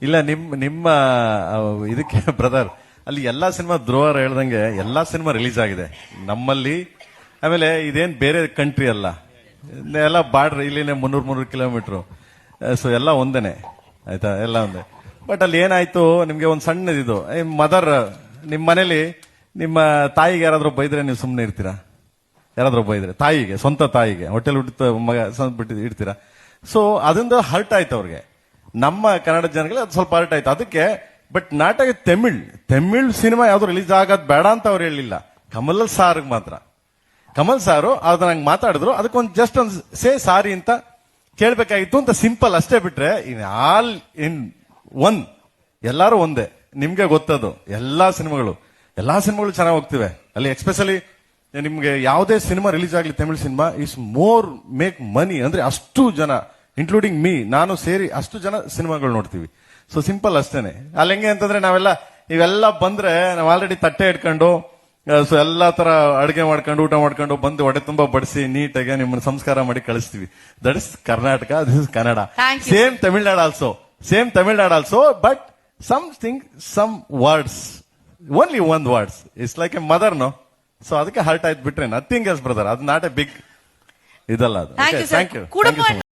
ಇಲ್ಲ ನಿಮ್ಮ ಇದಕ್ಕೆ ಬ್ರದರ್ ಅಲ್ಲಿ ಎಲ್ಲಾ ಸಿನಿಮಾ ಧ್ರುವರ್ ಹೇಳ್ದಂಗೆ ಎಲ್ಲಾ ಸಿನಿಮಾ ರಿಲೀಸ್ ಆಗಿದೆ ನಮ್ಮಲ್ಲಿ. ಆಮೇಲೆ ಇದೇನ್ ಬೇರೆ ಕಂಟ್ರಿ ಅಲ್ಲ, ಎಲ್ಲ ಬಾರ್ಡರ್ ಇಲ್ಲಿನೇ 300 ಕಿಲೋಮೀಟರ್. ಸೊ ಎಲ್ಲ ಒಂದೇನೆ ಆಯ್ತಾ, ಎಲ್ಲ ಒಂದೇ. ಬಟ್ ಅಲ್ಲಿ ಏನಾಯ್ತು, ನಿಮ್ಗೆ ಒಂದ್ ಸಣ್ಣದಿದು ಮದರ್, ನಿಮ್ ಮನೇಲಿ ನಿಮ್ಮ ತಾಯಿಗೆ ಯಾರಾದ್ರೂ ಬೈದ್ರೆ ನೀವು ಸುಮ್ಮನೆ ಇರ್ತೀರಾ? ಯಾರಾದ್ರೂ ಬೈದ್ರೆ ತಾಯಿಗೆ, ಸ್ವಂತ ತಾಯಿಗೆ, ಹೋಟೆಲ್ ಹುಟ್ಟಿದ ಮಗ ಬಿಟ್ಟು ಇಡ್ತೀರಾ? ಸೊ ಅದೊಂದು ಹರ್ಟ್ ಆಯ್ತು ಅವ್ರಿಗೆ. ನಮ್ಮ ಕನ್ನಡ ಜನಗಳಿಗೆ ಅದು ಸ್ವಲ್ಪ ಹರ್ಟ್ ಆಯ್ತು ಅದಕ್ಕೆ. ಬಟ್ ನಾಟಕ ತಮಿಳ್ ಸಿನಿಮಾ ಯಾವ್ದು ರಿಲೀಸ್ ಆಗೋದ್ ಬೇಡ ಅಂತ ಅವ್ರು ಹೇಳಿಲ್ಲ. ಕಮಲ್ ಸಾರ್ ಮಾತ್ರ, ಕಮಲ್ ಸಾರು ಅದನ್ನ ಹಂಗ್ ಮಾತಾಡಿದ್ರು, ಅದಕ್ಕೊಂದು ಜಸ್ಟ್ ಒಂದು ಸೇ ಸಾರಿ ಅಂತ ಕೇಳ್ಬೇಕಾಗಿತ್ತು ಅಂತ, ಸಿಂಪಲ್ ಅಷ್ಟೇ. ಬಿಟ್ರೆ ಇನ್ ಆಲ್ ಇನ್ ಒನ್, ಎಲ್ಲಾರು ಒಂದೇ. ನಿಮ್ಗೆ ಗೊತ್ತದು, ಎಲ್ಲಾ ಸಿನಿಮಾಗಳು ಚೆನ್ನಾಗಿ ಹೋಗ್ತಿವೆ ಅಲ್ಲಿ. ಎಕ್ಸ್ಪೆಷಲಿ ನಿಮ್ಗೆ ಯಾವುದೇ ಸಿನಿಮಾ ರಿಲೀಸ್ ಆಗಲಿ, Tamil cinema is more make money. ಅಂದ್ರೆ ಅಷ್ಟು ಜನ, ಇನ್ಕ್ಲೂಡಿಂಗ್ ಮೀ, ನಾನು ಸೇರಿ ಅಷ್ಟು ಜನ ಸಿನಿಮಾಗಳು ನೋಡ್ತೀವಿ. ಸೊ ಸಿಂಪಲ್ ಅಷ್ಟೇನೆ. ಅಲ್ಲಿ ಹೆಂಗೆ ಅಂತಂದ್ರೆ ಇವೆಲ್ಲ ಬಂದ್ರೆ ನಾವು ಆಲ್ರೆಡಿ ತಟ್ಟೆ ಇಟ್ಕೊಂಡು, ಸೊ ಎಲ್ಲಾ ತರ ಅಡುಗೆ ಮಾಡ್ಕೊಂಡು, ಊಟ ಮಾಡ್ಕೊಂಡು ಬಂದು ಹೊಡೆ ತುಂಬಾ ಬಡಿಸಿ ನೀಟಾಗಿ ನಿಮ್ಮನ್ನ ಸಂಸ್ಕಾರ ಮಾಡಿ ಕಳಿಸ್ತೀವಿ. That is Karnataka, this is Kannada. Same Tamil Nadu also, but some words, only one words, it's like a mother, no? So ಅದಕ್ಕೆ ಹರ್ಟ್ ಆಯ್ತು ಬಿಟ್ರೆ ನಥಿಂಗ್ ಎಲ್ಸ್ ಬ್ರದರ್. ಅದು ನಾಟ್ ಎ ಬಿಗ್ ಇದಲ್ಲ ಅದು. Thank you.